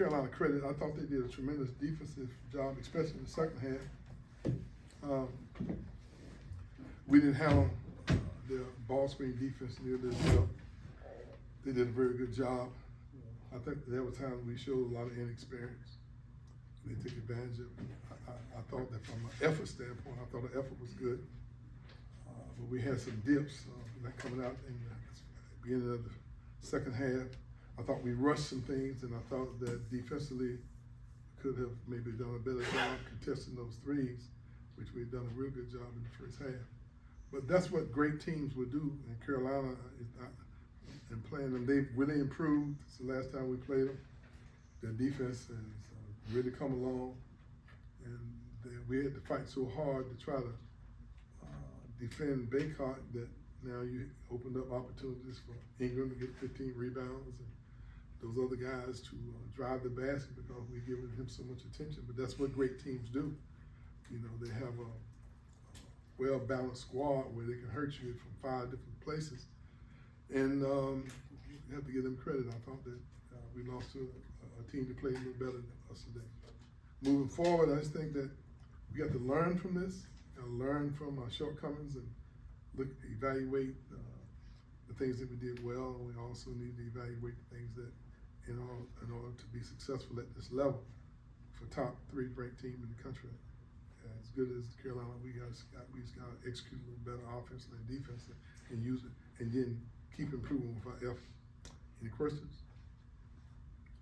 Carolina credit. I thought they did a tremendous defensive job, especially in the second half. We didn't have their ball screen defense nearly as well. They did a very good job. I think there were times we showed a lot of inexperience. They took advantage of it. I thought that from an effort standpoint, I thought the effort was good. But we had some dips like coming out in the beginning of the second half. I thought we rushed some things, and I thought that defensively could have maybe done a better job contesting those threes, which we've done a real good job in the first half. But that's what great teams would do, and Carolina and playing them, they've really improved since the last time we played them. Their defense has really come along, and we had to fight so hard to try to defend Baycott that now you opened up opportunities for Ingram to get 15 rebounds and those other guys to drive the basket because we're giving him so much attention. But that's what great teams do. You know, they have a well-balanced squad where they can hurt you from 5 different places. And you have to give them credit. I thought that we lost to a team that played a little better than us today. Moving forward, I just think that we got to learn from this, learn from our shortcomings, and evaluate the things that we did well. And we also need to evaluate the things that, in order to be successful at this level, for top 3 ranked team in the country, as good as Carolina, we just got to execute a little better offense and defense, and use it, and then keep improving with our effort. Any questions?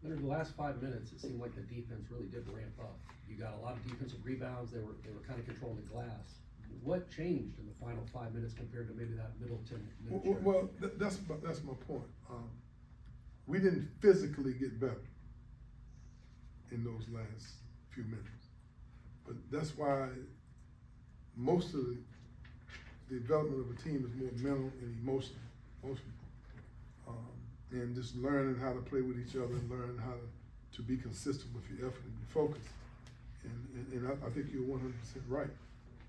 In the last 5 minutes, it seemed like the defense really did ramp up. You got a lot of defensive rebounds. They were kind of controlling the glass. What changed in the final 5 minutes compared to maybe that middle 10 minutes? Well, that's my point. We didn't physically get better in those last few minutes, but that's why most of the development of a team is more mental and emotional. And just learning how to play with each other and learning how to be consistent with your effort and your focus. And I think you're 100% right.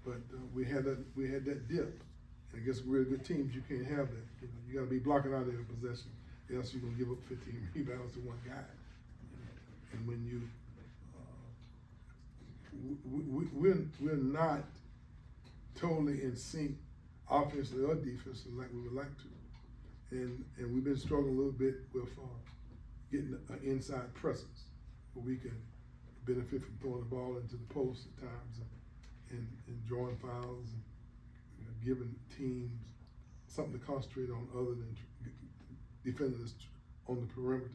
But we had that dip. And I guess we're good teams, you can't have that. You got to be blocking out every possession, else you're gonna give up 15 rebounds to one guy. And when we're not totally in sync offensively or defensively like we would like to. And we've been struggling a little bit with getting an inside presence where we can benefit from throwing the ball into the post at times and drawing fouls and giving teams something to concentrate on other than defending us on the perimeter.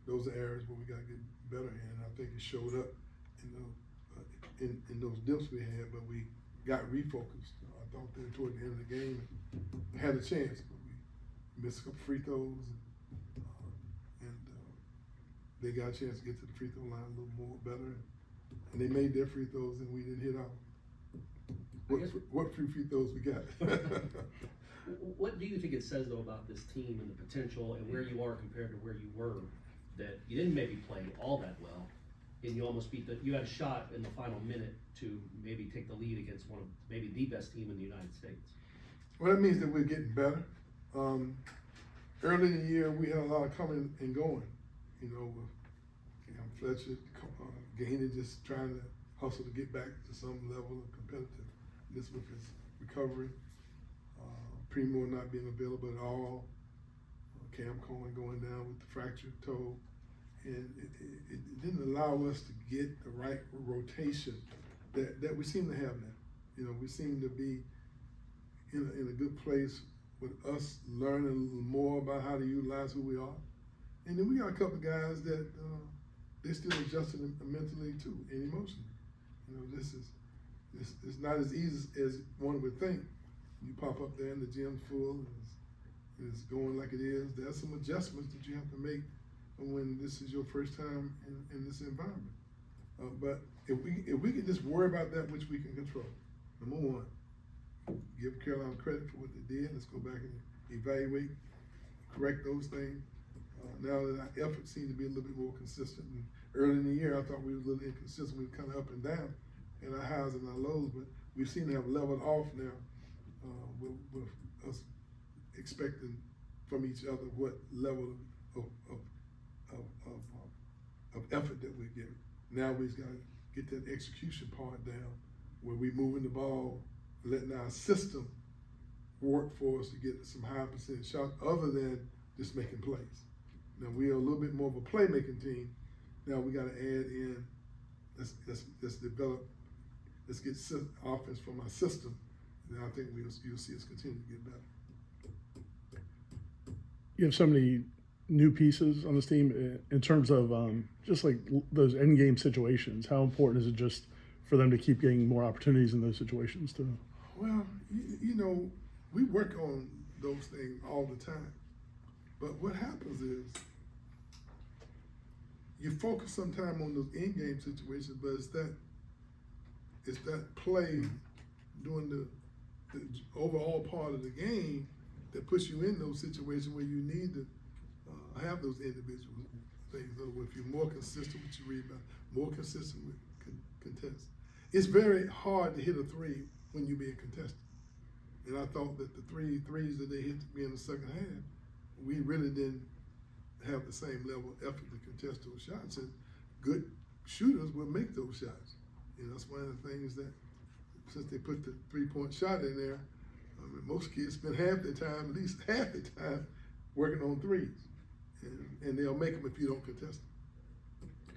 Those are areas where we got to get better in. I think it showed up in those dips we had, but we got refocused. I thought that toward the end of the game we had a chance. Missed a couple free throws, and they got a chance to get to the free throw line a little more better, and they made their free throws and we didn't hit out. What free throws we got? What do you think it says though about this team and the potential and where you are compared to where you were, that you didn't maybe play all that well, and you almost you had a shot in the final minute to maybe take the lead against one of maybe the best team in the United States? Well, that means that we're getting better. Early in the year, we had a lot of coming and going, with Fletcher, Gainey just trying to hustle to get back to some level of competitiveness with his recovery. Primo not being available at all. Cam Cohen going down with the fractured toe. And it didn't allow us to get the right rotation that we seem to have now. We seem to be in a good place with us learning a little more about how to utilize who we are. And then we got a couple of guys that they're still adjusting mentally too and emotionally. This is not as easy as one would think. You pop up there and the gym's full and it's going like it is. There's some adjustments that you have to make when this is your first time in this environment. But if we can just worry about that which we can control, number one, give Carolina credit for what they did. Let's go back and evaluate, correct those things. Now that our efforts seem to be a little bit more consistent. And early in the year, I thought we were a little inconsistent. We were kind of up and down in our highs and our lows, but we seem to have leveled off now with us expecting from each other what level of of effort that we're giving. Now we've got to get that execution part down, where we moving the ball, letting our system work for us to get some high percentage shots other than just making plays. Now we are a little bit more of a playmaking team. Now we got to add in, let's develop, let's get offense from our system, and I think you'll see us continue to get better. You have so many new pieces on this team in terms of just like those end game situations. How important is it just for them to keep getting more opportunities in those situations too? Well, you know, we work on those things all the time, but what happens is you focus sometime on those end game situations, but it's that play during the overall part of the game that puts you in those situations where you need to have those individual things. If you're more consistent with your rebound, more consistent with contest. It's very hard to hit a three when you're being contested. And I thought that the threes that they hit me in the second half, we really didn't have the same level of effort to contest those shots. And good shooters will make those shots. You know, that's one of the things that, since they put the 3-point shot in there, I mean, most kids spend half their time, at least half the time, working on threes. And they'll make them if you don't contest them.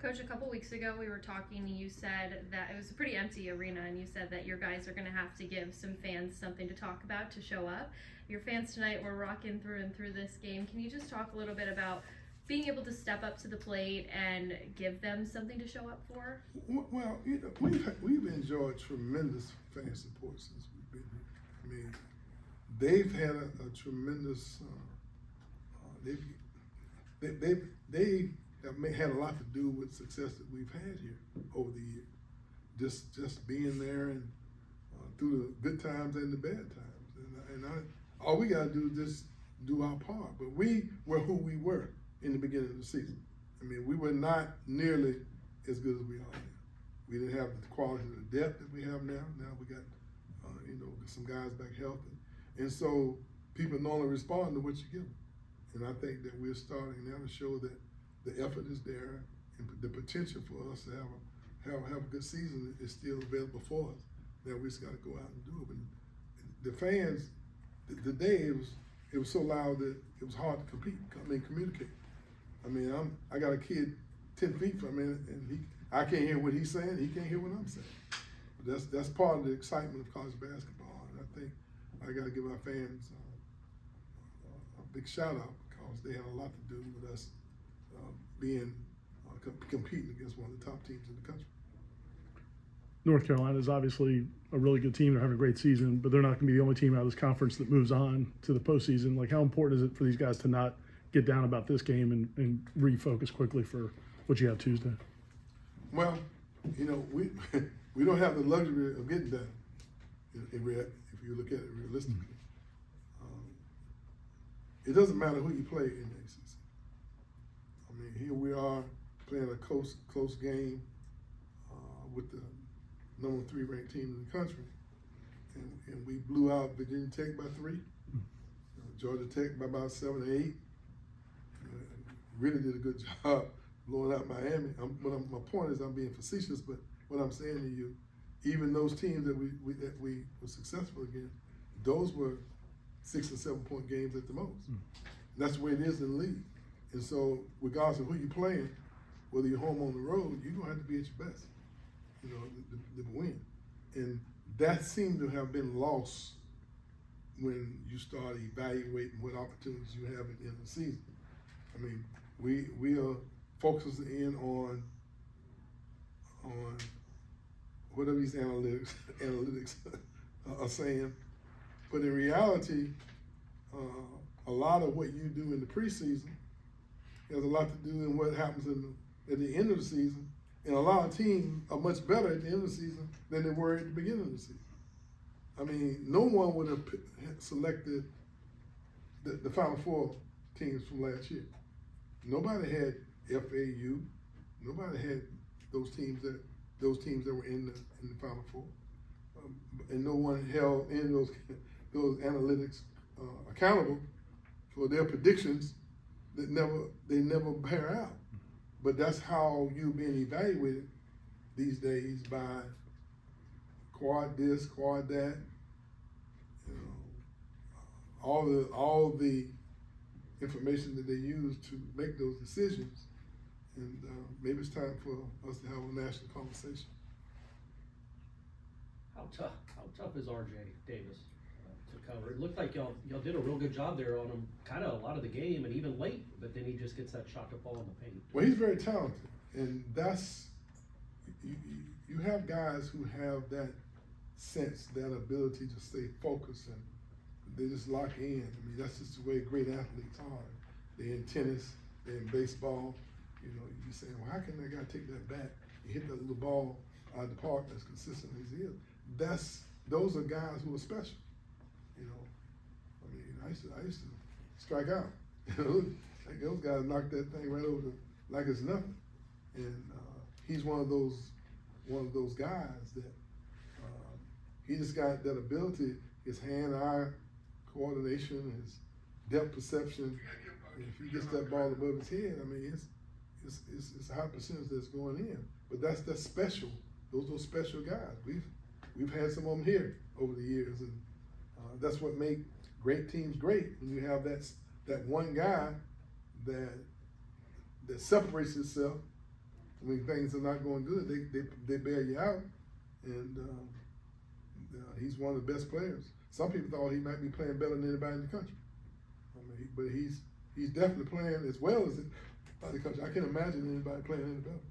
Coach, a couple weeks ago we were talking and you said that it was a pretty empty arena, and you said that your guys are going to have to give some fans something to talk about to show up. Your fans tonight were rocking through and through this game. Can you just talk a little bit about being able to step up to the plate and give them something to show up for? Well, you know, we've enjoyed tremendous fan support since we've been here. I mean, they've had a tremendous, they have had a lot to do with success that we've had here over the years. Just being there and through the good times and the bad times. All we got to do is just do our part. But we were who we were in the beginning of the season. I mean, we were not nearly as good as we are now. We didn't have the quality of the depth that we have now. Now we got, some guys back healthy. And so people normally respond to what you give them. And I think that we're starting now to show that the effort is there and the potential for us to have a good season is still available for us. Now we just got to go out and do it. And the fans, the day it was so loud that it was hard to communicate. I mean, I got a kid 10 feet from me, and I can't hear what he's saying. He can't hear what I'm saying. But that's part of the excitement of college basketball. And I think I got to give our fans a big shout out, because they had a lot to do with us competing against one of the top teams in the country. North Carolina is obviously a really good team. They're having a great season, but they're not going to be the only team out of this conference that moves on to the postseason. Like, how important is it for these guys to not get down about this game and refocus quickly for what you have Tuesday? Well, you know, we don't have the luxury of getting down. If you look at it realistically, it doesn't matter who you play in the ACC. I mean, here we are playing a close game with the number 3 ranked team in the country, and we blew out Virginia Tech by 3, Georgia Tech by about 7 or 8. Really did a good job blowing out Miami. My point is, I'm being facetious, but what I'm saying to you, even those teams that we were successful against, those were 6 and 7 point games at the most. And that's the way it is in the league. And so, regardless of who you're playing, whether you're home or on the road, you're gonna have to be at your best, to win. And that seemed to have been lost when you start evaluating what opportunities you have at the end of the season. I mean, we are focusing in on whatever these analytics are saying, but in reality, a lot of what you do in the preseason has a lot to do in what happens at the end of the season. And a lot of teams are much better at the end of the season than they were at the beginning of the season. I mean, no one would have selected the Final Four teams from last year. Nobody had FAU. Nobody had those teams that were in the Final Four, and no one held any of those analytics accountable for their predictions that never bear out. but that's how you're being evaluated these days by quad this, quad that. You know, all the information that they use to make those decisions, and maybe it's time for us to have a national conversation. How tough is RJ Davis to cover? It looked like y'all did a real good job there on him, kind of a lot of the game and even late, but then he just gets that shot to fall in the paint. Well, he's very talented, and that's you have guys who have that sense, that ability to stay focused, and they just lock in. I mean, that's just the way great athletes are. They're in tennis, they're in baseball. You know, you say, well, how can that guy take that bat and hit that little ball out of the park as consistently as he is? Those are guys who are special. You know, I mean, I used to strike out. You know, like those guys knock that thing right over like it's nothing. And he's one of those guys that he just got that ability, his hand-eye coordination, his depth perception. And if he gets that ball above his head, I mean, it's a high percentage that's going in. But that's special. Those are special guys. We've had some of them here over the years, and that's what makes great teams great. When you have that one guy that separates himself when things are not going good, they bail you out, and he's one of the best players. Some people thought he might be playing better than anybody in the country. I mean, but he's definitely playing as well as the country. I can't imagine anybody playing any better.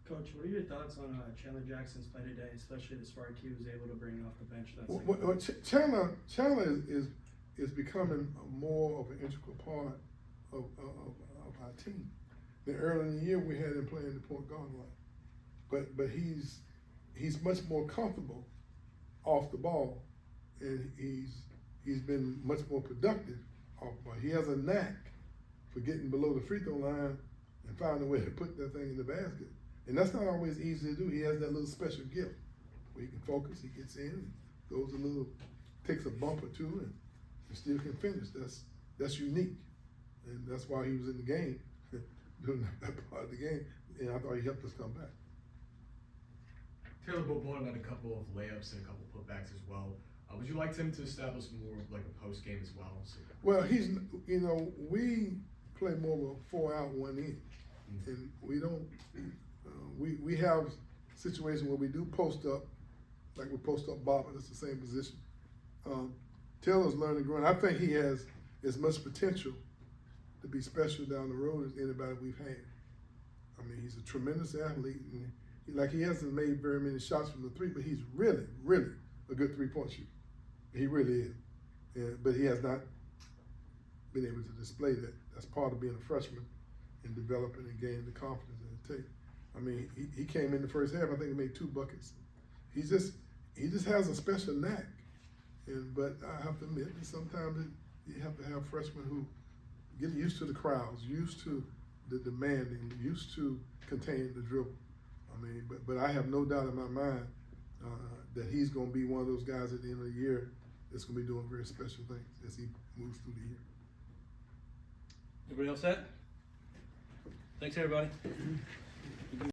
Coach, what are your thoughts on Chandler Jackson's play today, especially the spark he was able to bring off the bench? Chandler is becoming more of an integral part of our team. Then early in the year we had him playing the point guard line, but he's much more comfortable off the ball, and he's been much more productive off the ball. He has a knack for getting below the free throw line and finding a way to put that thing in the basket. And that's not always easy to do. He has that little special gift where he can focus, he gets in, goes takes a bump or two, and still can finish. That's unique, and that's why he was in the game, doing that part of the game. And I thought he helped us come back. Taylor Bourboin had a couple of layups and a couple of putbacks as well. Would you like him to establish more of like a post game as well? So, well, we play more of a 4 out, 1 in, and we don't. We have situations where we do post up, like we post up Bob, and it's the same position. Taylor's learning growing. I think he has as much potential to be special down the road as anybody we've had. I mean, he's a tremendous athlete, and he hasn't made very many shots from the three, but he's really, really a good 3-point shooter. He really is. But he has not been able to display that. That's part of being a freshman and developing and gaining the confidence that it takes. I mean, he came in the first half, I think he made 2 buckets. He just has a special knack. But I have to admit that sometimes you have to have freshmen who get used to the crowds, used to the demanding, used to containing the dribble. I mean, but I have no doubt in my mind that he's going to be one of those guys at the end of the year that's going to be doing very special things as he moves through the year. Everybody else set? Thanks, everybody.